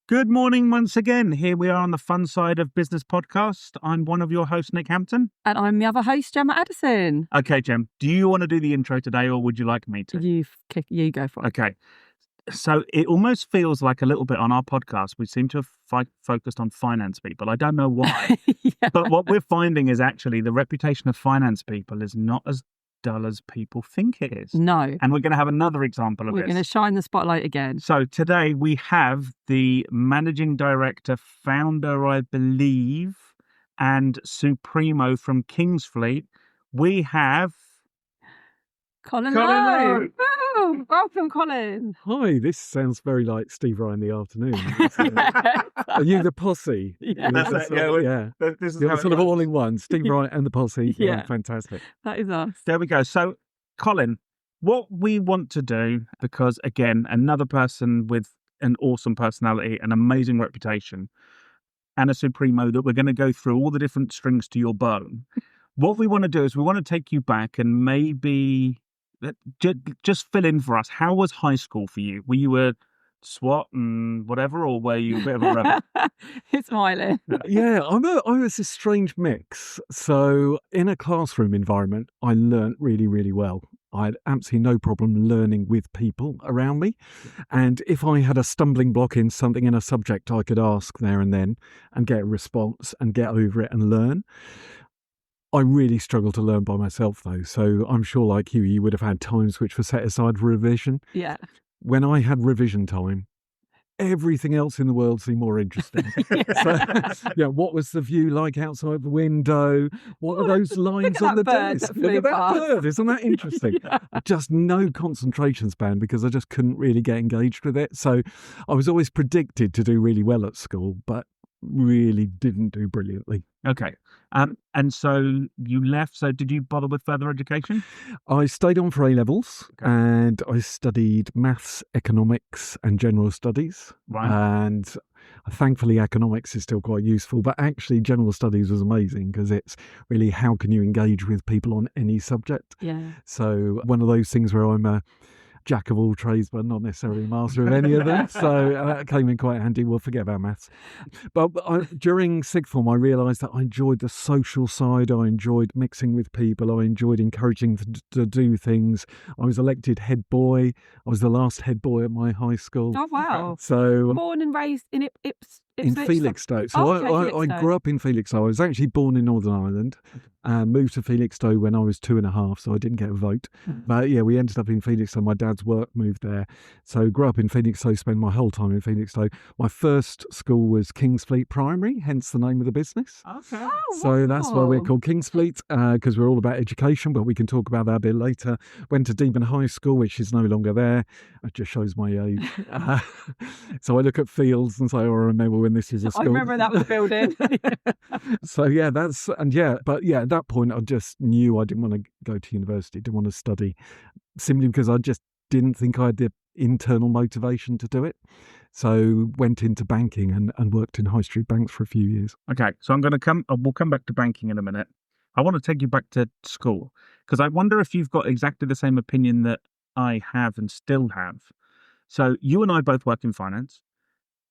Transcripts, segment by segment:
Good morning once again. Here we are on the Fun Side of Business podcast. I'm one of your hosts, Nick Hampton. And I'm the other host, Gemma Addison. Okay, Gem, do you want to do the intro today or would you like me to? You go for it. Okay. So it almost feels like a little bit on our podcast. We seem to have focused on finance people. I don't know why. Yeah. But what we're finding is actually the reputation of finance people is not as dull as people think it is. No. And we're going to have another example of We're this. going to shine the spotlight again. So today we have the managing director, founder, I believe, and Supremo from Kingsfleet. We have Colin Colin Low. Low. Oh, welcome, Colin. Hi, this sounds very like Steve Ryan in the afternoon. Are you the posse? Yeah. That's it, Yeah. This is You're how it sort of works. all in one. Steve Ryan and the posse. Yeah. Fantastic. That is us. There we go. So, Colin, what we want to do, because again, another person with an awesome personality, an amazing reputation, and a Supremo that we're going to go through all the different strings to your bow. What we want to do is we want to take you back and maybe just fill in for us. How was high school for you? Were you a SWAT and whatever, or were you a bit of a rebel? It's smiling. Yeah, I was a strange mix. So in a classroom environment, I learnt really, really well. I had absolutely no problem learning with people around me. And if I had a stumbling block in something in a subject, I could ask there and then and get a response and get over it and learn. I really struggle to learn by myself, though. So I'm sure, like you would have had times which were set aside for revision. Yeah. When I had revision time, everything else in the world seemed more interesting. So, what was the view like outside the window? What are those lines on the bird desk? that flew Look at that past. bird. Isn't that interesting? Yeah. Just no concentration span because I just couldn't really get engaged with it. So I was always predicted to do really well at school, but really didn't do brilliantly. Okay. And so you left. So did you bother with further education? I stayed on for A-levels Okay. and I studied maths, economics and general studies. Right. And thankfully economics is still quite useful, but actually general studies was amazing because it's really how can you engage with people on any subject. Yeah. So one of those things where I'm a jack of all trades, but not necessarily a master of any of them. So that came in quite handy. We'll forget about maths. But during sixth form, I realised that I enjoyed the social side. I enjoyed mixing with people. I enjoyed encouraging them to do things. I was elected head boy. I was the last head boy at my high school. Oh, wow. So Born and raised in Ipswich. in Felixstowe. So Oh, okay, I Felixstowe. grew up in Felixstowe. I was actually born in Northern Ireland and moved to Felixstowe when I was 2.5, so I didn't get a vote. But yeah, we ended up in Felixstowe. My dad's work moved there. So grew up in Felixstowe, spent my whole time in Felixstowe. My first school was Kingsfleet Primary, hence the name of the business. Okay. Oh, So that's why we're wow. called Kingsfleet, because we're all about education, but we can talk about that a bit later. Went to Deepen High School, which is no longer there. It just shows my age. So I look at fields and say, oh, I remember when this is a I school. remember that was a building. So at that point I just knew I didn't want to go to university, didn't want to study, simply because I just didn't think I had the internal motivation to do it. So went into banking and worked in high street banks for a few years. Okay. So we'll come back to banking in a minute. I want to take you back to school because I wonder if you've got exactly the same opinion that I have and still have. So you and I both work in finance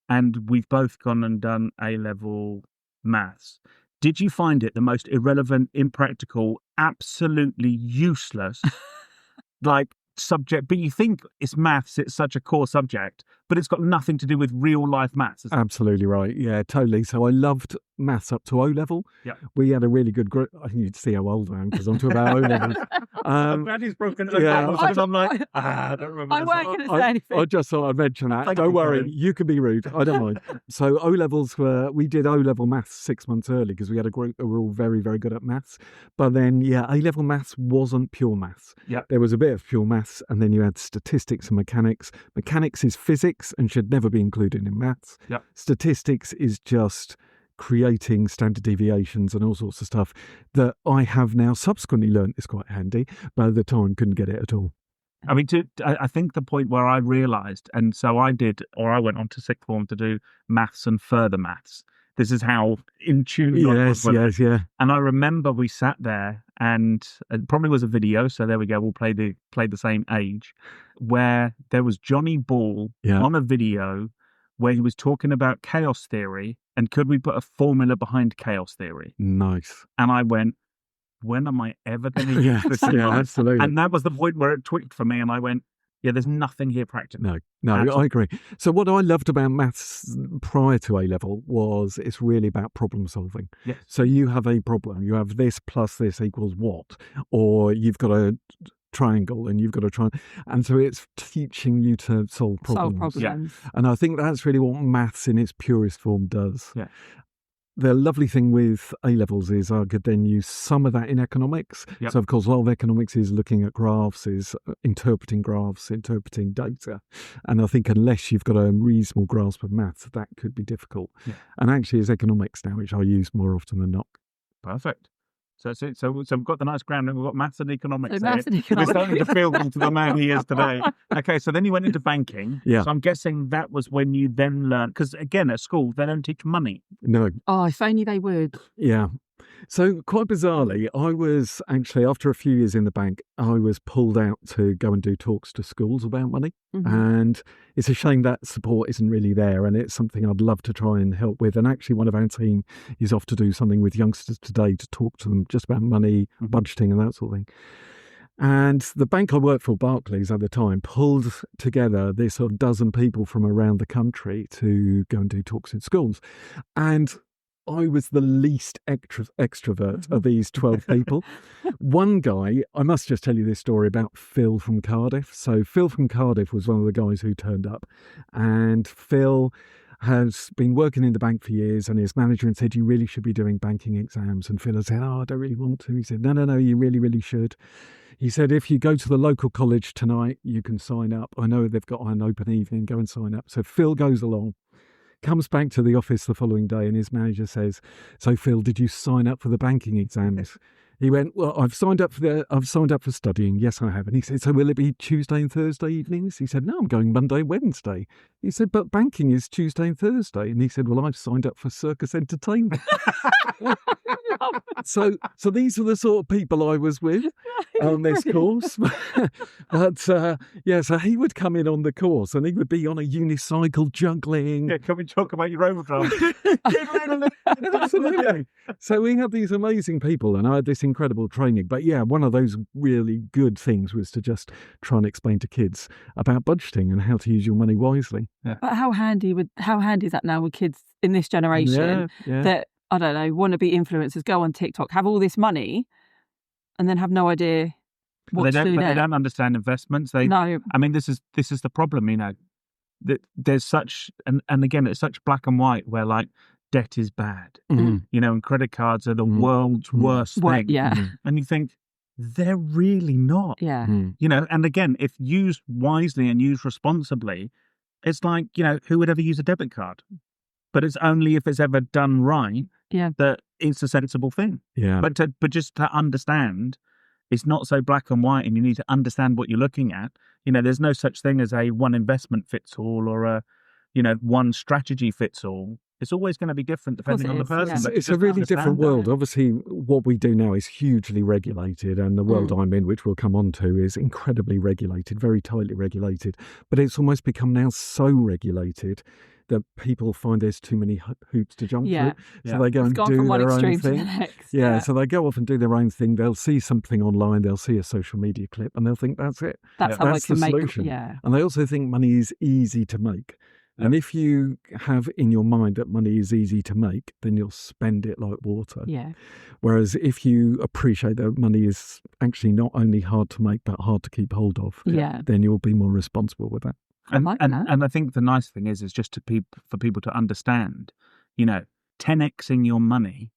and we've both gone and done A-level maths. Did you find it the most irrelevant, impractical, absolutely useless, subject? But you think it's maths, it's such a core subject, but it's got nothing to do with real life maths. Absolutely right. Yeah, totally. So I loved maths up to O-level. Yeah. We had a really good group. I think you'd see how old I am because I'm talking about O-levels. I'm glad he's broken it. yeah. Because I'm like, I don't remember. I this. weren't going to say anything. I just thought I'd mention that. Thank Don't you, worry, Colin. you can be rude. I don't mind. So O-levels we did O-level maths 6 months early because we had a group that were all very, very good at maths. But then, A-level maths wasn't pure maths. Yeah. There was a bit of pure maths and then you had statistics and mechanics. Mechanics is physics and should never be included in maths. Yeah. Statistics is just creating standard deviations and all sorts of stuff that I have now subsequently learned is quite handy, but at the time couldn't get it at all. I mean, I think the point where I realised, and so I went on to sixth form to do maths and further maths. This is how in tune I was with it. Yeah. And I remember we sat there, and it probably was a video. So there we go. We'll play the same age, where there was Johnny Ball Yeah. on a video where he was talking about chaos theory and could we put a formula behind chaos theory? Nice. And I went, when am I ever going to use this? Yeah, absolutely. And that was the point where it tweaked for me. And I went, yeah, there's nothing here practical. No, Absolutely. I agree. So what I loved about maths prior to A-level was it's really about problem solving. Yes. So you have a problem. You have this plus this equals what? Or you've got a triangle and you've got to try. And so it's teaching you to solve problems. Solve problems. And I think that's really what maths in its purest form does. Yeah. The lovely thing with A-levels is I could then use some of that in economics. Yep. So, of course, a lot of economics is looking at graphs, is interpreting graphs, interpreting data. And I think unless you've got a reasonable grasp of maths, that could be difficult. Yeah. And actually, it's economics now, which I use more often than not. Perfect. So we've got the nice ground and we've got maths and economics. So maths and We're economics. starting to feel into the man he is today. Okay, so then you went into banking. Yeah. So I'm guessing that was when you then learned, because again, at school, they don't teach money. No, Oh, if only they would. yeah. So quite bizarrely, I was actually, after a few years in the bank, I was pulled out to go and do talks to schools about money. Mhm. And it's a shame that support isn't really there. And it's something I'd love to try and help with. And actually, one of our team is off to do something with youngsters today to talk to them just about money, Mhm. budgeting and that sort of thing. And the bank I worked for, Barclays at the time, pulled together this sort of dozen people from around the country to go and do talks in schools. And I was the least extrovert of these 12 people. One guy, I must just tell you this story about Phil from Cardiff. So Phil from Cardiff was one of the guys who turned up. And Phil has been working in the bank for years, and his manager had said, you really should be doing banking exams. And Phil had said, oh, I don't really want to. He said, no, you really, really should. He said, if you go to the local college tonight, you can sign up. I know they've got an open evening, go and sign up. So Phil goes along. Comes back to the office the following day and his manager says, so Phil, did you sign up for the banking exams? He went, well, I've signed up for studying. Yes, I have. And he said, so will it be Tuesday and Thursday evenings? He said, no, I'm going Monday, Wednesday. He said, but banking is Tuesday and Thursday. And he said, well, I've signed up for circus entertainment. So these are the sort of people I was with on this course. But so he would come in on the course and he would be on a unicycle juggling. Yeah, can we talk about your overdraft? Absolutely. So we had these amazing people and I had this incredible training. But yeah, one of those really good things was to just try and explain to kids about budgeting and how to use your money wisely. But how handy is that now with kids in this generation Yeah. that, I don't know, want to be influencers, go on TikTok, have all this money and then have no idea what to do But they next? don't understand investments. No. I mean, this is the problem, that there's such, and again, it's such black and white where like debt is bad, Mm. and credit cards are the Mm. world's worst thing. Yeah. And you think, they're really not. Yeah. Mm. And again, if used wisely and used responsibly, it's like, who would ever use a debit card? But it's only if it's ever done right that it's a sensible thing. Yeah. But just to understand, it's not so black and white, and you need to understand what you're looking at. There's no such thing as a one investment fits all or a, one strategy fits all. It's always going to be different depending on the person. but It's you a just really different understand that. world. Obviously, what we do now is hugely regulated, and the world I'm in, which we'll come on to, is incredibly regulated, very tightly regulated. But it's almost become now so regulated that people find there's too many hoops to jump through. So they go It's and gone do from one their own extreme to the thing. next. Yeah, so they go off and do their own thing. They'll see something online, they'll see a social media clip, and they'll think that's it. That's how That's I can the make. solution. Yeah. And they also think money is easy to make. And if you have in your mind that money is easy to make, then you'll spend it like water. Yeah. Whereas if you appreciate that money is actually not only hard to make, but hard to keep hold of, Yeah. then you'll be more responsible with that. And, like and, that. and I think the nice thing is just for people to understand, 10xing your money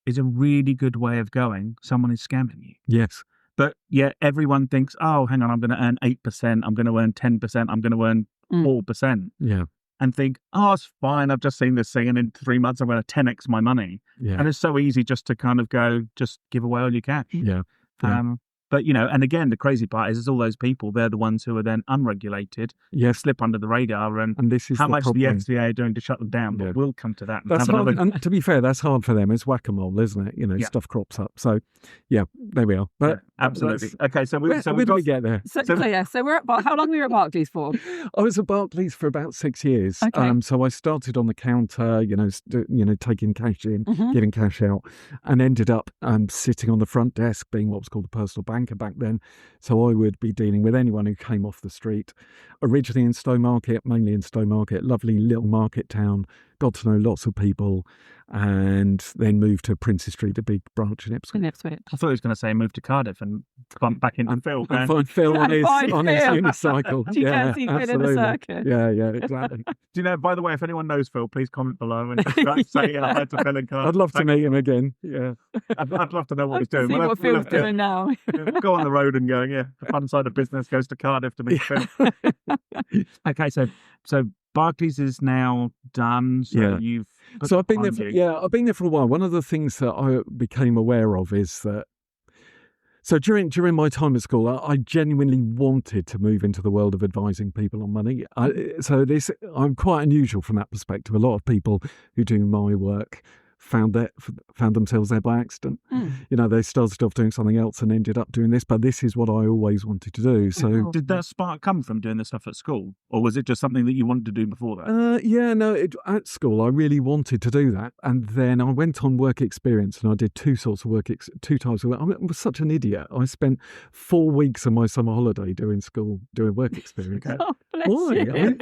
is a really good way of going. Someone is scamming you. Yes. But yeah, everyone thinks, oh, hang on, I'm going to earn 8%, I'm going to earn 10%, I'm going to earn 4%. Yeah. And think, oh, it's fine, I've just seen this thing, and in 3 months I'm going to 10x my money. Yeah. And it's so easy just to kind of go, just give away all your cash. Yeah. But, and again, the crazy part is all those people, they're the ones who are then unregulated, Yes. slip under the radar, and this is how the much problem. the FCA are doing to shut them down. But we'll come to that. And That's have hard. another... And to be fair, that's hard for them. It's whack-a-mole, isn't it? Stuff crops up. So, yeah, there we are. But absolutely. Okay, so where did we get there? So we're at how long were you at Barclays for? I was at Barclays for about 6 years. Okay. So I started on the counter, taking cash in, giving cash out, and ended up sitting on the front desk, being what was called a personal banker back then. So I would be dealing with anyone who came off the street. Originally in Stowmarket, mainly in Stowmarket, lovely little market town. Got to know lots of people, and then moved to Princes Street, a big branch in Ipswich. I thought he was going to say move to Cardiff and bump back into Phil. And find Phil on his unicycle. You can see Phil in the circus. Yeah, exactly. Do you know, by the way, if anyone knows Phil, please comment below and say hello to Phil and Cardiff. I'd love to meet him again. Yeah. I'd love to know what he's doing. See what Phil's doing now. Go on the road and go, the fun side of business goes to Cardiff to meet Phil. Okay, so Barclays is now done. So you've... So I've been there. I've been there for a while. One of the things that I became aware of is that. So during my time at school, I genuinely wanted to move into the world of advising people on money. I'm quite unusual from that perspective. A lot of people who do my work found themselves there by accident. They started off doing something else and ended up doing this, but this is what I always wanted to do. So did that spark come from doing this stuff at school, or was it just something that you wanted to do before that? At school I really wanted to do that, and then I went on work experience and I did two types of work. I was such an idiot. I spent 4 weeks of my summer holiday doing work experience. Why?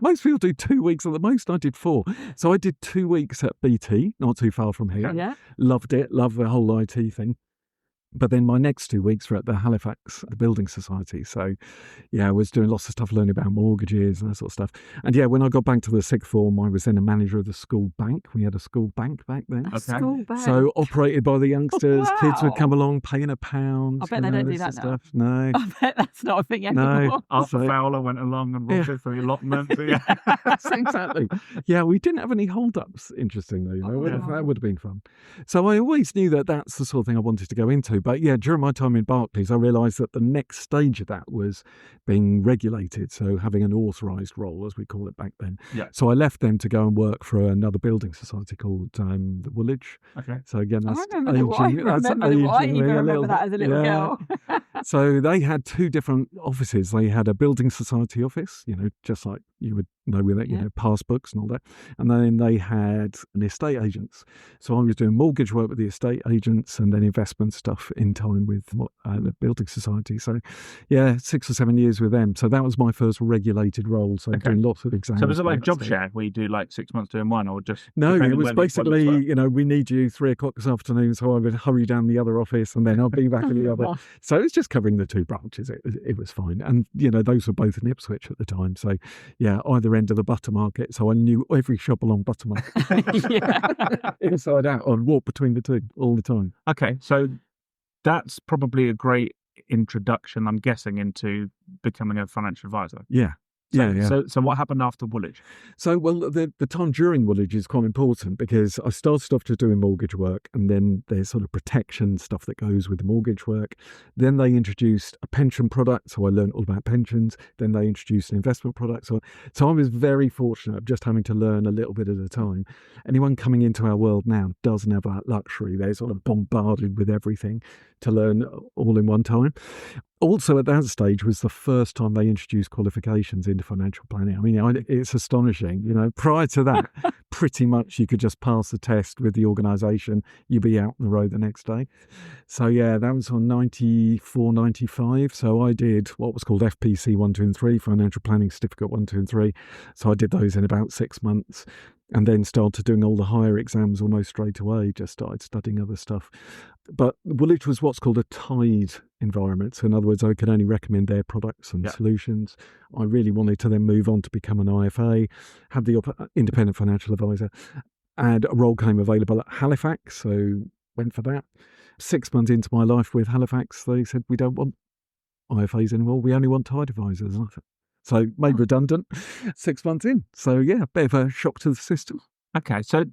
Most people do 2 weeks at the most. I did 4. So I did 2 weeks at BT, not too far from here. Yeah. Loved it. Loved the whole IT thing. But then my next 2 weeks were at the Halifax, the Building Society. So, I was doing lots of stuff, learning about mortgages and that sort of stuff. And when I got back to the sixth form, I was then a manager of the school bank. We had a school bank back then. School bank. So operated by the youngsters. Wow. Kids would come along paying £1. I bet they don't do that now. Stuff. No. I bet that's not a thing anymore. No. Arthur Fowler went along and robbed it for the allotment. Exactly. Yeah, we didn't have any hold-ups, interestingly. That would have been fun. So I always knew that that's the sort of thing I wanted to go into. But during my time in Barclays, I realised that the next stage of that was being regulated, so having an authorised role, as we call it back then. Yeah. So I left them to go and work for another building society called the Woolwich. Okay. So again, that's I remember that as a little girl. So they had 2 different offices. They had a building society office, just like you would know with it, pass books and all that. And then they had an estate agents. So I was doing mortgage work with the estate agents and then investment stuff in time with the building society. So 6 or 7 years with them. So that was my first regulated role. So doing lots of exams. So was it like job share where you do like 6 months doing one, or just... No, it was basically, we need you 3:00 this afternoon. So I would hurry down the other office and then I'll be back in the other. So it was just covering the 2 branches. It was fine. And, those were both in Ipswich at the time. So either end of the butter market. So I knew every shop along butter market. Inside out. I'd walk between the 2 all the time. Okay. So that's probably a great introduction, I'm guessing, into becoming a financial advisor. Yeah. So what happened after Woolwich? So, the time during Woolwich is quite important because I started off just doing mortgage work, and then there's sort of protection stuff that goes with the mortgage work. Then they introduced a pension product, so I learned all about pensions. Then they introduced an investment product. So I was very fortunate of just having to learn a little bit at a time. Anyone coming into our world now doesn't have that luxury. They're sort of bombarded with everything to learn all in one time. Also, at that stage was the first time they introduced qualifications into financial planning. I mean, it's astonishing. Prior to that, pretty much you could just pass the test with the organisation, you'd be out on the road the next day. So, that was on 94, 95. So I did what was called FPC 1, 2 and 3, Financial Planning Certificate 1, 2 and 3. So I did those in about 6 months. And then started doing all the higher exams almost straight away, just started studying other stuff. But Woolwich was what's called a tied environment. So in other words, I could only recommend their products and solutions. I really wanted to then move on to become an IFA, have the independent financial advisor, and a role came available at Halifax. So went for that. 6 months into my life with Halifax, they said, we don't want IFAs anymore. We only want tied advisors. And I thought, so made redundant 6 months in. So bit of a shock to the system. Okay, so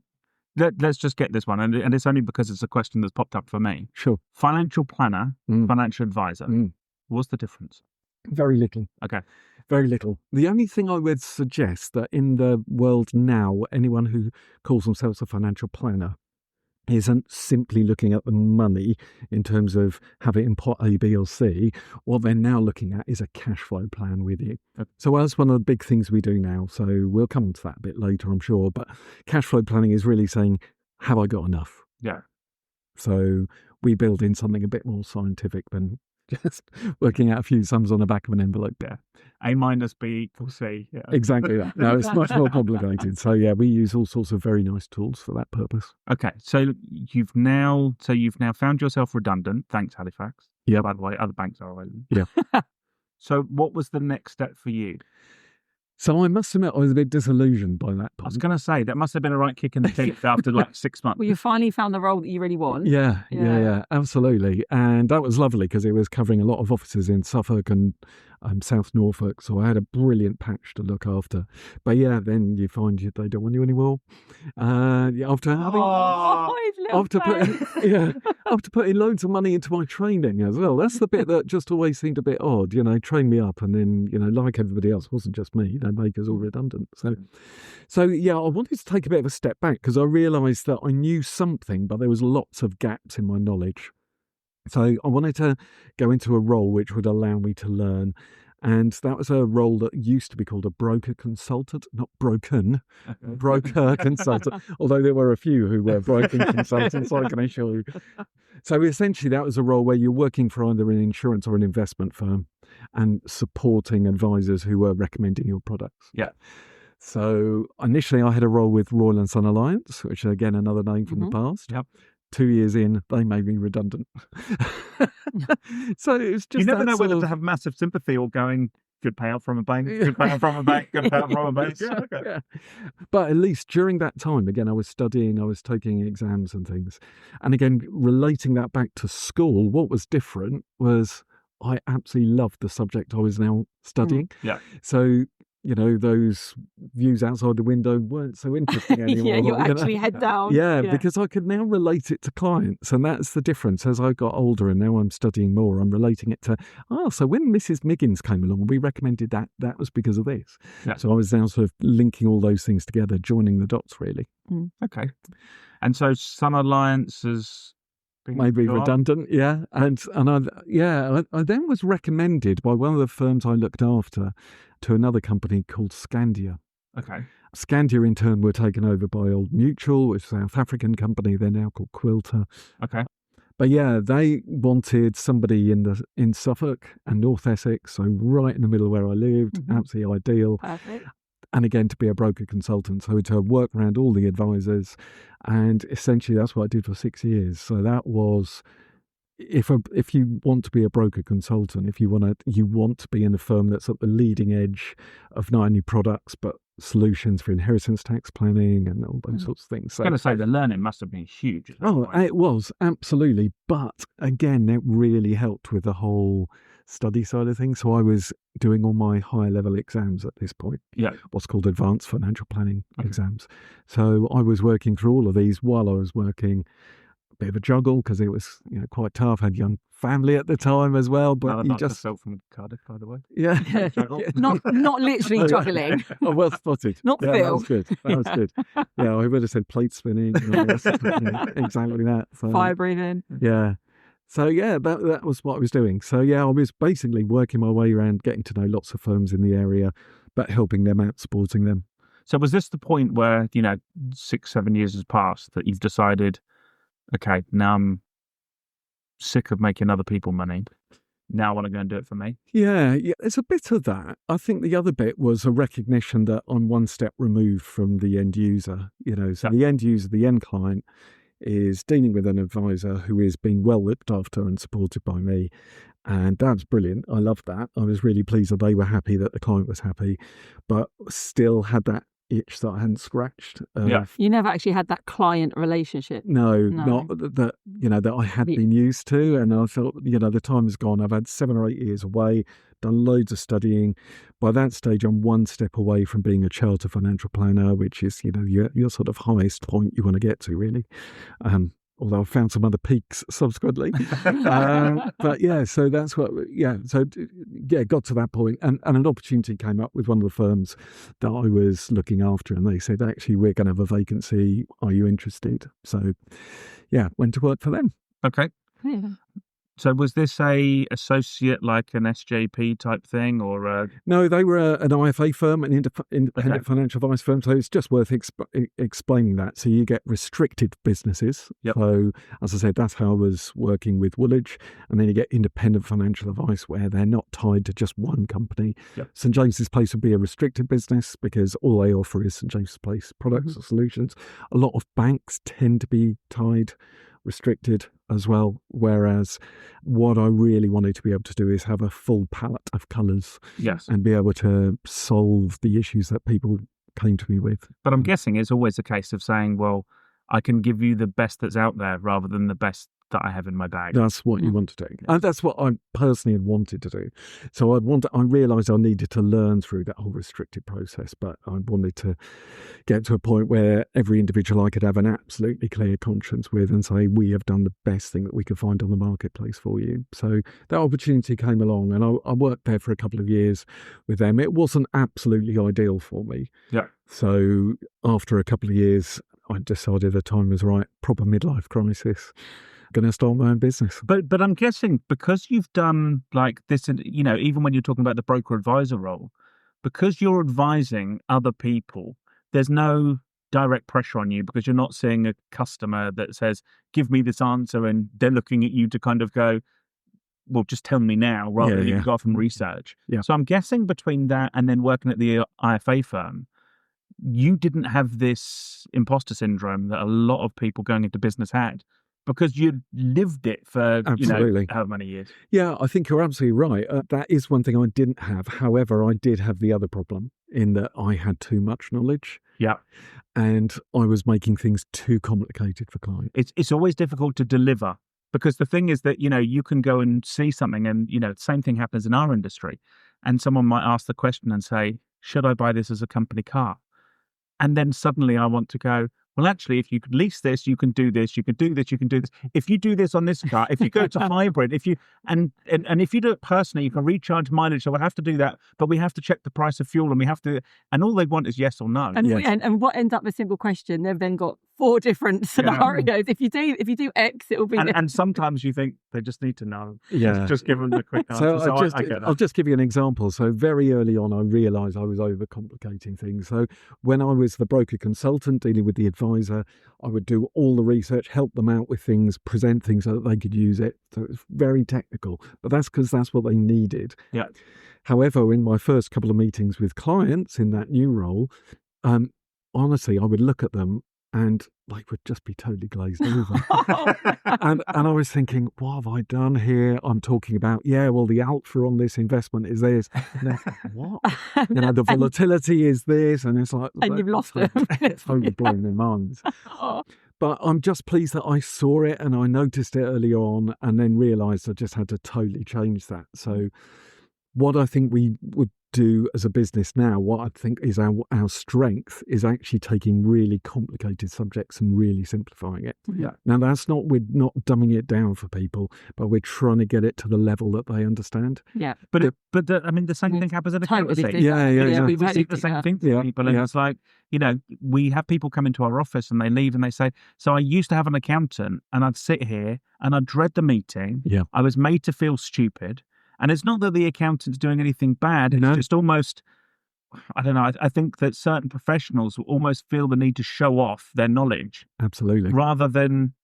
let's just get this one, and it's only because it's a question that's popped up for me. Sure. Financial planner, financial advisor. What's the difference? Very little. Okay. Very little. The only thing I would suggest that in the world now, anyone who calls themselves a financial planner isn't simply looking at the money in terms of have it in pot A, B or C. What they're now looking at is a cash flow plan with you. Okay. So that's one of the big things we do now. So we'll come to that a bit later, I'm sure. But cash flow planning is really saying, have I got enough? Yeah. So we build in something a bit more scientific than just working out a few sums on the back of an envelope. Yeah. A minus B equals C. Yeah. Exactly that. No, it's much more complicated. So yeah, we use all sorts of very nice tools for that purpose. Okay. So you've now found yourself redundant. Thanks, Halifax. Yeah. By the way, other banks are available. Yeah. So what was the next step for you? So I must admit, I was a bit disillusioned by that I was point. going to say, that must have been a right kick in the teeth after like 6 months. Well, you finally found the role that you really want. Yeah, absolutely. And that was lovely because it was covering a lot of offices in Suffolk and South Norfolk. So I had a brilliant patch to look after. But yeah, then you find they don't want you anymore. After having... After putting loads of money into my training as well. That's the bit that just always seemed a bit odd, train me up and then, like everybody else, it wasn't just me, they make us all redundant. So yeah, I wanted to take a bit of a step back because I realised that I knew something, but there was lots of gaps in my knowledge. So I wanted to go into a role which would allow me to learn. And that was a role that used to be called a broker consultant, not broken, broker consultant, although there were a few who were broken consultants, I can assure you. So essentially that was a role where you're working for either an insurance or an investment firm and supporting advisors who were recommending your products. Yeah. So initially I had a role with Royal & Son Alliance, which is again another name from the past. Yep. 2 years in, they made me redundant. So it was just you never know whether to have massive sympathy or going, good payout from a bank, good payout from a bank, good payout from a bank. Yeah, okay. Yeah. But at least during that time, again, I was studying, I was taking exams and things. And again, relating that back to school, what was different was I absolutely loved the subject I was now studying. Yeah. So, those views outside the window weren't so interesting anymore. Yeah, you're actually head down. Yeah, because I could now relate it to clients. And that's the difference. As I got older and now I'm studying more, I'm relating it to, so when Mrs. Miggins came along, we recommended that was because of this. Yeah. So I was now sort of linking all those things together, joining the dots, really. Okay. And so Sun Alliance is... Maybe redundant, yeah. And I then was recommended by one of the firms I looked after to another company called Scandia. Okay. Scandia in turn were taken over by Old Mutual, which is a South African company. They're now called Quilter. Okay. But yeah, they wanted somebody in Suffolk and North Essex, so right in the middle where I lived, absolutely ideal. Perfect. And again, to be a broker consultant, so to work around all the advisors. And essentially, that's what I did for 6 years. So that was, if you want to be a broker consultant, if you want to be in a firm that's at the leading edge of not only products, but solutions for inheritance tax planning and all those sorts of things. So, I was going to say, the learning must have been huge. It was, absolutely. But again, it really helped with the whole study side of things. So I was doing all my higher level exams at this point. Yeah. What's called advanced financial planning exams. So I was working through all of these while I was working. A bit of a juggle because it was quite tough. I had a young family at the time as well. But you just myself from Cardiff, by the way. Yeah. Not literally juggling. Oh, well spotted. Not Phil. That was good. Yeah, I would have said plate spinning. Exactly that. So, fire breathing. Yeah. So yeah, that was what I was doing. So yeah, I was basically working my way around, getting to know lots of firms in the area, but helping them out, supporting them. So was this the point where 6-7 years has passed that you've decided, okay, now I'm sick of making other people money. Now I want to go and do it for me? Yeah, there's a bit of that. I think the other bit was a recognition that I'm one step removed from the end user. So the end user, the end client, is dealing with an advisor who is being well looked after and supported by me. And that's brilliant. I loved that. I was really pleased that they were happy, that the client was happy, but still had that itch that I hadn't scratched. You never actually had that client relationship. No. Not that, that I had been used to. And I thought, the time is gone. I've had 7 or 8 years away, done loads of studying. By that stage, I'm one step away from being a chartered financial planner, which is, your sort of highest point you want to get to, really. Although I've found some other peaks subsequently. But yeah, so that's got to that point. And an opportunity came up with one of the firms that I was looking after. And they said, actually, we're going to have a vacancy. Are you interested? So yeah, went to work for them. Okay. Yeah. So was this a associate, like an SJP type thing, or No, they were an IFA firm, an independent financial advice firm. So it's just worth explaining that. So you get restricted businesses. Yep. So as I said, that's how I was working with Woolwich. And then you get independent financial advice where they're not tied to just one company. Yep. St James's Place would be a restricted business because all they offer is St James's Place products or solutions. A lot of banks tend to be tied, restricted as well, whereas what I really wanted to be able to do is have a full palette of colours, yes, and be able to solve the issues that people came to me with. But I'm guessing it's always a case of saying, well, I can give you the best that's out there rather than the best that I have in my bag. That's what you want to do. And that's what I personally had wanted to do. So I realised I needed to learn through that whole restricted process, but I wanted to get to a point where every individual I could have an absolutely clear conscience with and say, we have done the best thing that we could find on the marketplace for you. So that opportunity came along, and I worked there for a couple of years with them. It wasn't absolutely ideal for me. Yeah. So after a couple of years, I decided the time was right, proper midlife crisis. Going to start my own business. But I'm guessing because you've done like this, even when you're talking about the broker advisor role, because you're advising other people, there's no direct pressure on you because you're not seeing a customer that says, give me this answer, and they're looking at you to kind of go, well, just tell me now, rather than you go off and research. Yeah. So I'm guessing between that and then working at the IFA firm, you didn't have this imposter syndrome that a lot of people going into business had, because you'd lived it for, however many years. Yeah, I think you're absolutely right. That is one thing I didn't have. However, I did have the other problem in that I had too much knowledge. Yeah. And I was making things too complicated for clients. It's always difficult to deliver, because the thing is that, you can go and see something and, the same thing happens in our industry. And someone might ask the question and say, should I buy this as a company car? And then suddenly I want to go, well, actually, if you could lease this, you can do this, you can do this, you can do this. If you do this on this car, if you go to hybrid, if you and if you do it personally, you can recharge mileage. So we'll have to do that, but we have to check the price of fuel, and we have to. And all they want is yes or no. And, and what ends up a simple question, they've then got 4 different scenarios. Yeah. If you do X, it will be. And sometimes you think they just need to know. Yeah, just give them the quick answer. I'll just give you an example. So very early on, I realised I was overcomplicating things. So when I was the broker consultant dealing with the advisor, I would do all the research, help them out with things, present things so that they could use it. So it was very technical, but that's because that's what they needed. Yeah. However, in my first couple of meetings with clients in that new role, honestly, I would look at them and like would just be totally glazed over. and I was thinking, what have I done here? I'm talking about, the alpha on this investment is this. What? The volatility is this. And it's like... And you've lost them. It's totally blown their minds. But I'm just pleased that I saw it and I noticed it early on, and then realised I just had to totally change that. So what I think we would do as a business now, what I think is our strength, is actually taking really complicated subjects and really simplifying it. Yeah. Now we're not dumbing it down for people, but we're trying to get it to the level that they understand. Yeah. But the same thing happens at accountancy. We see the same thing for people. And it's like, we have people come into our office and they leave and they say, so I used to have an accountant and I'd sit here and I'd dread the meeting. Yeah. I was made to feel stupid. And it's not that the accountant's doing anything bad. It's just almost, I don't know, I think that certain professionals will almost feel the need to show off their knowledge. Absolutely. Rather than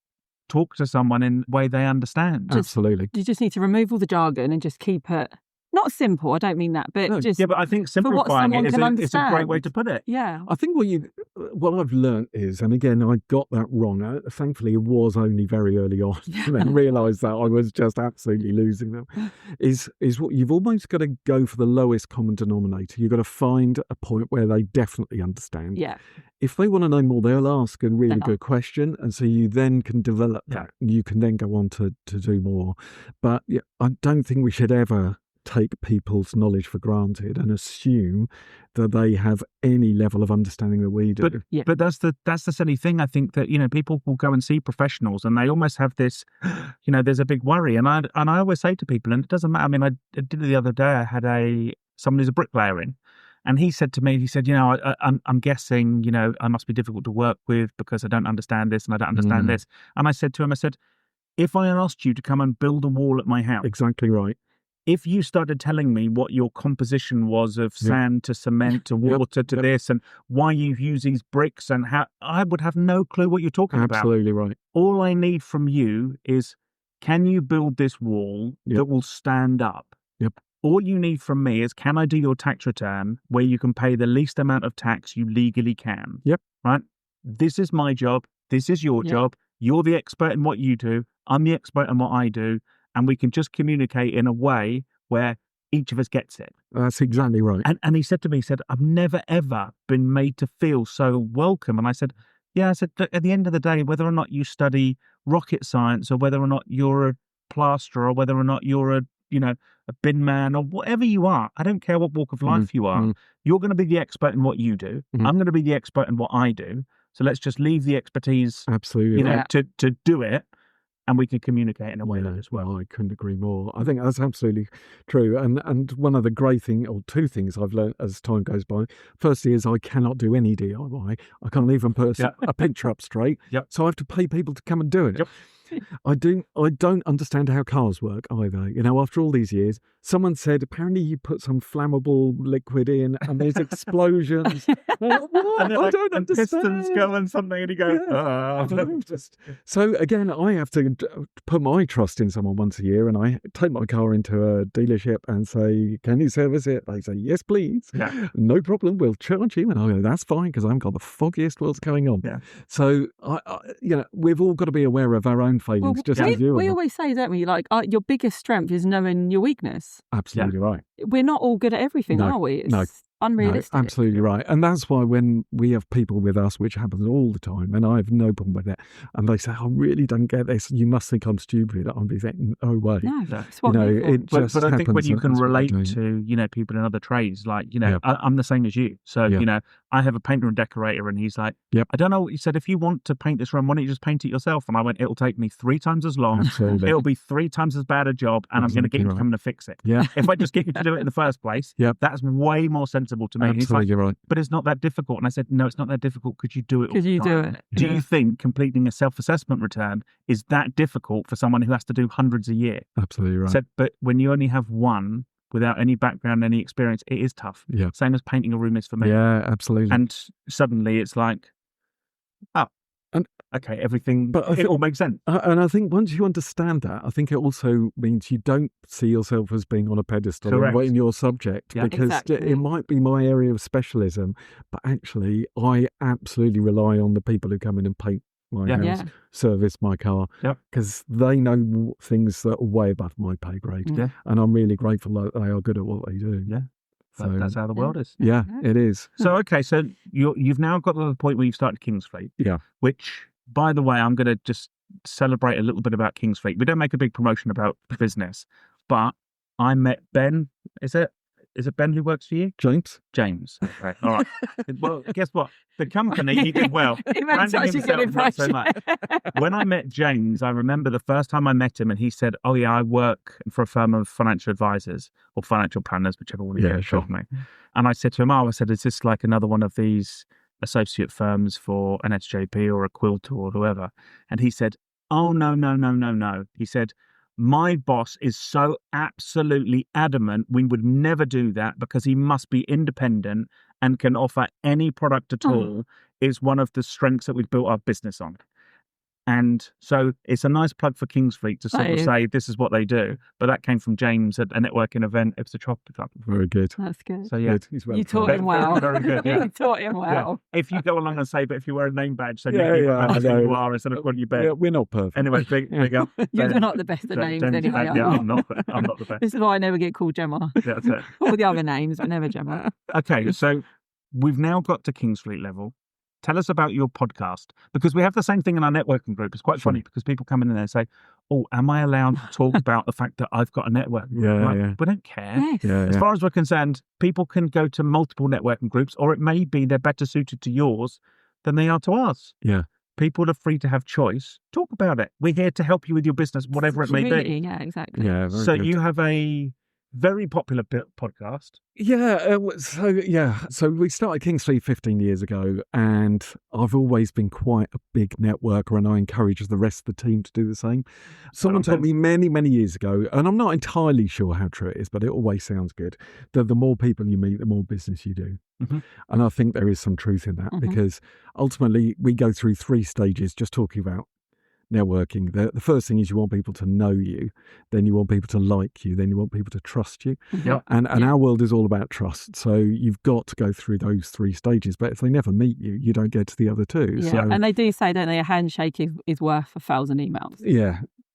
talk to someone in a way they understand. Absolutely. You just need to remove all the jargon and just keep it, not simple, I don't mean that, but just... Yeah, but I think simplifying it is a great way to put it. Yeah. I think what I've learned is, and again, I got that wrong. Thankfully, it was only very early on, and then realised that I was just absolutely losing them, is what you've almost got to go for the lowest common denominator. You've got to find a point where they definitely understand. Yeah. If they want to know more, they'll ask a really good question, and so you then can develop that. And you can then go on to do more. But I don't think we should ever take people's knowledge for granted and assume that they have any level of understanding that we do. But that's the silly thing. I think that, people will go and see professionals and they almost have this, there's a big worry. And I always say to people, and it doesn't matter. I mean, I did it the other day. I had someone who's a bricklayer in, and he said to me, I'm guessing, I must be difficult to work with because I don't understand this and I don't understand this. And I said to him, if I asked you to come and build a wall at my house. Exactly right. If you started telling me what your composition was of sand to cement to water to this and why you use these bricks and how, I would have no clue what you're talking about. Absolutely right. All I need from you is, can you build this wall that will stand up? Yep. All you need from me is, can I do your tax return where you can pay the least amount of tax you legally can? Yep. Right? This is my job. This is your job. You're the expert in what you do. I'm the expert in what I do. And we can just communicate in a way where each of us gets it. That's exactly right. And he said to me, I've never, ever been made to feel so welcome. And I said, at the end of the day, whether or not you study rocket science or whether or not you're a plasterer or whether or not you're a bin man or whatever you are, I don't care what walk of life you are, you're going to be the expert in what you do. I'm going to be the expert in what I do. So let's just leave the expertise, absolutely, to do it. And we can communicate in a way that as well. I couldn't agree more. I think that's absolutely true. And one of the great things, or two things I've learned as time goes by, firstly is I cannot do any DIY. I can't even put a picture up straight. So I have to pay people to come and do it. I don't understand how cars work either. After all these years, someone said apparently you put some flammable liquid in and there's explosions. What? And I don't understand. Pistons go and something, and you go. So again, I have to put my trust in someone once a year, and I take my car into a dealership and say, "Can you service it?" They say, "Yes, please." No problem. We'll charge you, and I go, "That's fine," because I haven't got the foggiest what's going on. So we've all got to be aware of our own failings, just as you are. We always say, don't we, your biggest strength is knowing your weakness. Absolutely right. We're not all good at everything, are we? It's unrealistic. No, absolutely right. And that's why when we have people with us, which happens all the time, and I have no problem with it, and they say, "I really don't get this. You must think I'm stupid." I'll be thinking, "Oh, wait." No, that's what but I think when you can relate to, people in other trades, I'm the same as you. So, I have a painter and decorator, and he's like, I don't know what he said. If you want to paint this room, why don't you just paint it yourself? And I went, it'll take me 3 times as long. Absolutely. It'll be 3 times as bad a job, and I'm going to get you to come in and fix it. If I just get you to do it in the first place, that's way more sensible to me. Absolutely right. But it's not that difficult. And I said, no, it's not that difficult. Could you do it? Could you do it? Do you think completing a self-assessment return is that difficult for someone who has to do hundreds a year? Absolutely right. I said, but when you only have one without any background, any experience, it is tough. Same as painting a room is for me. Yeah, absolutely. And suddenly it's like, okay, everything, but it all makes sense. And I think once you understand that, I think it also means you don't see yourself as being on a pedestal in your subject, because it might be my area of specialism, but actually I absolutely rely on the people who come in and paint my house, service my car, because they know things that are way above my pay grade. And I'm really grateful that they are good at what they do. So that's how the world is. Yeah, it is. So, okay, so you've now got to the point where you've started Kingsfleet. Which, by the way, I'm going to just celebrate a little bit about Kingsfleet. We don't make a big promotion about the business, but I met Ben. Is it Ben who works for you? James. Okay. All right. Well, guess what? The company, he did well. He made such a good impression. So much. When I met James, I remember the first time I met him and he said, "Oh yeah, I work for a firm of financial advisors or financial planners, whichever one you called me." And I said to him, "Is this like another one of these associate firms for an SJP or a Quilter or whoever?" And he said, "Oh, no. He said, my boss is so absolutely adamant we would never do that because he must be independent and can offer any product at all. Is one of the strengths that we've built our business on." And so it's a nice plug for Kingsfleet to sort of say this is what they do. But that came from James at a networking event. It was a tropical club. Very good. That's good. So yeah, you taught him well. Very good. Yeah. You taught him well. Yeah. If you go along and say, but if you wear a name badge, so you know who you are instead of what you bet. Yeah, we're not perfect. Anyway, big up. You're not the best at names anyway. I'm not the best. This is why I never get called Gemma. That's it. All the other names, but never Gemma. Okay, so we've now got to Kingsfleet level. Tell us about your podcast, because we have the same thing in our networking group. It's quite funny because people come in and they say, oh, am I allowed to talk about the fact that I've got a network? Yeah. We don't care. Yes. As far as we're concerned, people can go to multiple networking groups, or it may be they're better suited to yours than they are to ours. Yeah. People are free to have choice. Talk about it. We're here to help you with your business, whatever it may be. Yeah, exactly. Yeah. Very So good. you have a very popular podcast. Yeah, so we started Kingsley 15 years ago, and I've always been quite a big networker, and I encourage the rest of the team to do the same. Someone told me many years ago, and I'm not entirely sure how true it is, but it always sounds good, that the more people you meet, the more business you do. Mm-hmm. And I think there is some truth in that, because ultimately we go through 3 stages just talking about networking. The first thing is you want people to know you, then you want people to like you, then you want people to trust you. Yep. And our world is all about trust. So you've got to go through those 3 stages. But if they never meet you, you don't get to the other 2. Yeah. So, And they do say, don't they, a handshake is worth 1,000 emails.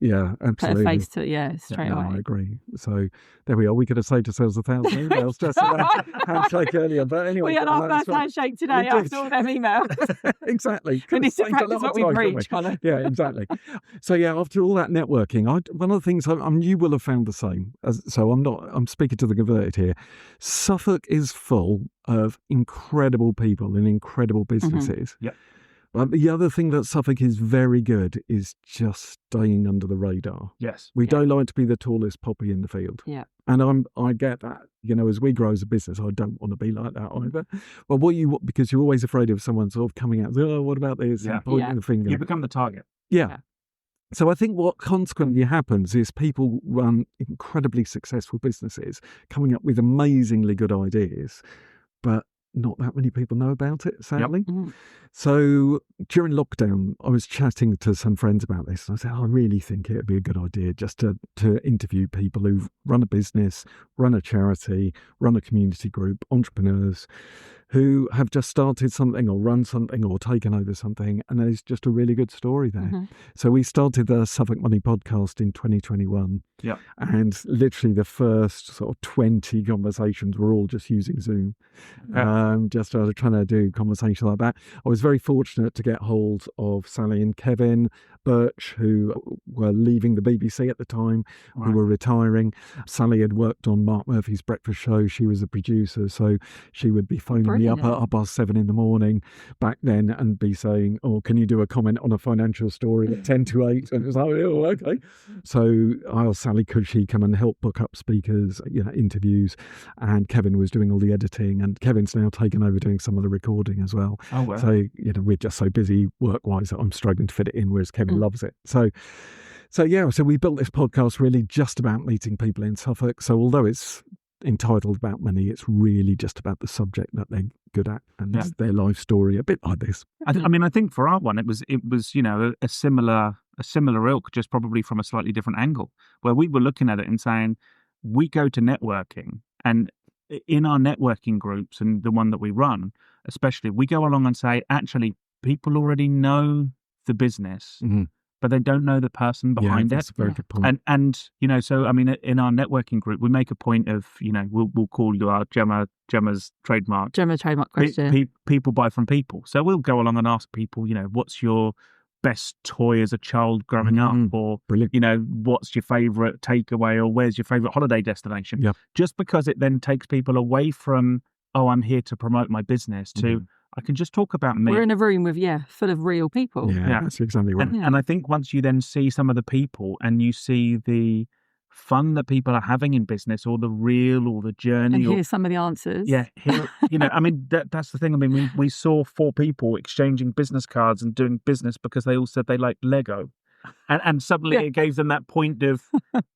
Yeah, absolutely. Put a face to it, straight away. I agree. So there we are. We could have saved ourselves 1,000 emails just for that handshake earlier. But anyway, We had our first handshake today after all them emails. Exactly. We need to practice what we preach, Colin. Yeah, exactly. So after all that networking, one of the things you will have found the same. I'm speaking to the converted here. Suffolk is full of incredible people and incredible businesses. Yep. But the other thing that Suffolk is very good is just staying under the radar. Yes. We don't like to be the tallest poppy in the field. Yeah. And I get that. As we grow as a business, I don't want to be like that either. But because you're always afraid of someone sort of coming out, oh, what about this? Yeah. And pointing the finger. You become the target. Yeah. So I think what consequently happens is people run incredibly successful businesses coming up with amazingly good ideas, but not that many people know about it, sadly. Yep. Mm-hmm. So during lockdown, I was chatting to some friends about this, and I said, I really think it would be a good idea just to interview people who've run a business, run a charity, run a community group, entrepreneurs who have just started something or run something or taken over something, and there's just a really good story there. Mm-hmm. So we started the Suffolk Money podcast in 2021. Yeah. And literally the first sort of 20 conversations were all just using Zoom. Just trying to do conversations like that. I was very fortunate to get hold of Sally and Kevin Birch, who were leaving the BBC at the time, who were retiring. Sally had worked on Mark Murphy's Breakfast Show. She was a producer, so she would be phoning me up at 7:30 in the morning back then and be saying, oh, can you do a comment on a financial story at 10 to 8? And it was like, oh, okay. So I asked Sally, could she come and help book up speakers, interviews? And Kevin was doing all the editing, and Kevin's now taken over doing some of the recording as well. Oh, wow. So, we're just so busy work-wise that I'm struggling to fit it in, whereas Kevin loves it. So we built this podcast really just about meeting people in Suffolk. So although it's entitled About Money, it's really just about the subject that they're good at and their life story, a bit like this. I think for our one, it was a similar ilk, just probably from a slightly different angle, where we were looking at it and saying, we go to networking, and in our networking groups and the one that we run, especially, we go along and say, actually, people already know the business, but they don't know the person behind it. That's a very good point. And so in our networking group, we make a point of, we'll call you our Gemma's trademark. Gemma trademark question. People buy from people. So we'll go along and ask people, what's your best toy as a child growing up, or brilliant. What's your favorite takeaway, or where's your favorite holiday destination? Yeah. Just because it then takes people away from, oh, I'm here to promote my business, to I can just talk about me. We're in a room with full of real people. Yeah. That's exactly right. And I think once you then see some of the people and you see the fun that people are having in business, or the real, or the journey, and hear some of the answers. Yeah, that's the thing. We saw 4 people exchanging business cards and doing business because they all said they liked Lego, and suddenly it gave them that point of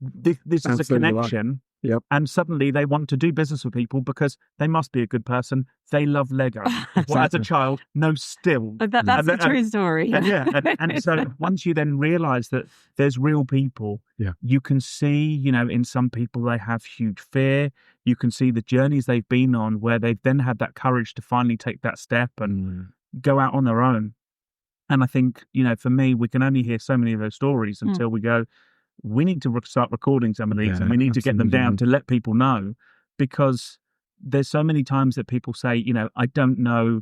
this is a connection. Right. Yep. And suddenly they want to do business with people because they must be a good person. They love Lego. Well, as a child, no, still. That's the true story. And so once you then realise that there's real people, you can see, in some people they have huge fear. You can see the journeys they've been on where they've then had that courage to finally take that step and go out on their own. And I think, for me, we can only hear so many of those stories until we go, we need to start recording some of these, and we need to get them down to let people know, because there's so many times that people say, I don't know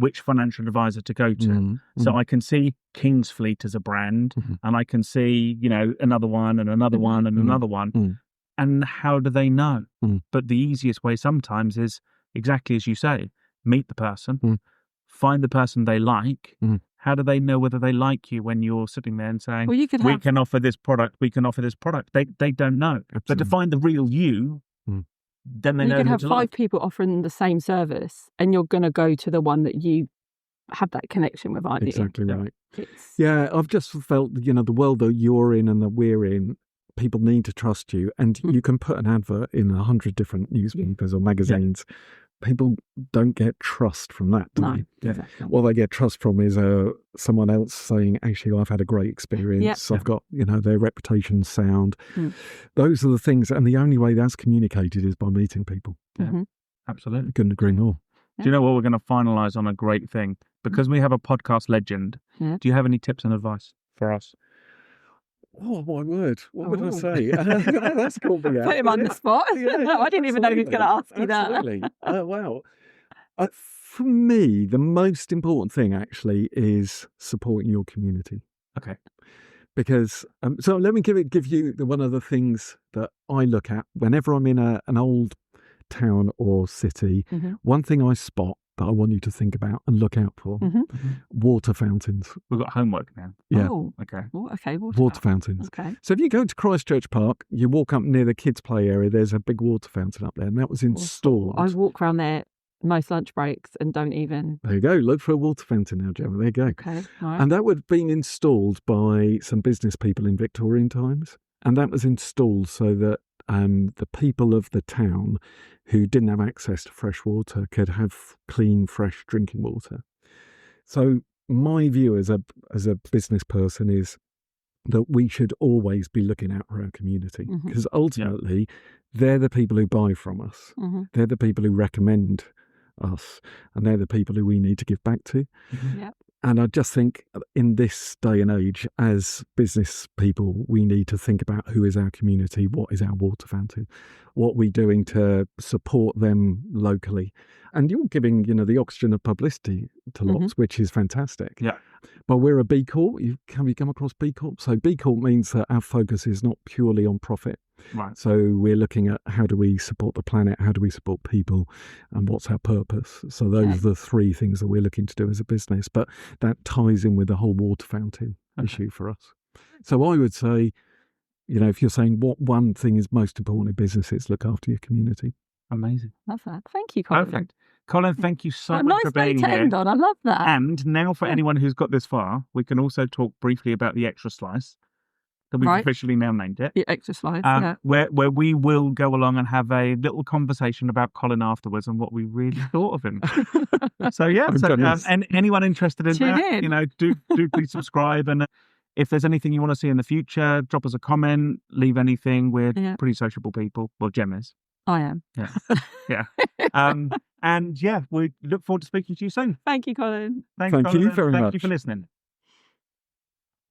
which financial advisor to go to. Mm, So mm. I can see Kingsfleet as a brand, Mhm. and I can see, another one and another Mhm. one and Mm. another one. Mm. And how do they know? Mm. But the easiest way sometimes is exactly as you say, meet the person, Mm. find the person they like. Mm. How do they know whether they like you when you're sitting there and saying, Well, you could we have. can offer this product, we can offer this product? They don't know. But to Absolutely. find the real you, Mm. then they You know could who have to 5 like. people offering the same service, and you're going to go to the one that you have that connection with, aren't Exactly Yeah. right. you? It's, Yeah, I've just felt, the world that you're in and that we're in, people need to trust you. And Mm. you can put an advert in 100 different newspapers or magazines. People don't get trust from that, do no, they? exactly. What they get trust from is someone else saying, actually, I've had a great experience. Yeah. I've got, their reputation's sound. Mm. Those are the things. And the only way that's communicated is by meeting people. Yeah. Mhm. Absolutely. Couldn't agree more. Do you know what? We're going to finalise on a great thing. Because we have a podcast legend, Yeah. do you have any tips and advice for us? Oh, my word. What would I Oh. say? That's called me out. Put him on the spot. Yeah, I didn't even know he was going to ask you that. absolutely. Wow. For me, the most important thing actually is supporting your community. Okay. Because so let me give you one of the things that I look at whenever I'm in an old town or city. Mhm. One thing I spot that I want you to think about and look out for: Mhm. water fountains. We've got homework now. Yeah. Oh, Okay. okay. Water fountains. Okay. So if you go to Christchurch Park, you walk up near the kids' play area, there's a big water fountain up there, and that was installed. I walk around there most lunch breaks and don't even. There you go. Look for a water fountain now, Gemma. There you go. Okay. All right. And that would have been installed by some business people in Victorian times. And that was installed so that the people of the town who didn't have access to fresh water could have clean, fresh drinking water. So my view as a business person is that we should always be looking out for our community, Mhm. because ultimately they're the people who buy from us. Mhm. They're the people who recommend us, and they're the people who we need to give back to. Yeah. And I just think in this day and age, as business people, we need to think about who is our community, what is our water fountain, what we're doing to support them locally. And you're giving, the oxygen of publicity to lots, which is fantastic. Yeah. But we're a B Corp. Have you come across B Corp? So B Corp means that our focus is not purely on profit. Right. So we're looking at how do we support the planet, how do we support people, and what's our purpose. So those Okay. are the 3 things that we're looking to do as a business. But that ties in with the whole water fountain issue for us. So I would say, if you're saying what one thing is most important in business, it's look after your community. Amazing. Love that. Thank you, Colin. Perfect. Colin, thank you so What a much nice for being note to here. end on. I love that. And now for Yeah. anyone who's got this far, we can also talk briefly about the extra slice that we've Right. officially now named it. The extra slides. Yeah. Where we will go along and have a little conversation about Colin afterwards and what we really thought of him. So yeah, Oh, goodness. and anyone interested in Tune that, in. do please subscribe. And if there's anything you want to see in the future, drop us a comment, leave anything. We're Yeah. pretty sociable people. Well, Gem is. I am. Yeah. Yeah. And yeah, we look forward to speaking to you soon. Thank you, Colin. Thanks, Thank you Colin. very Thank much. you for listening.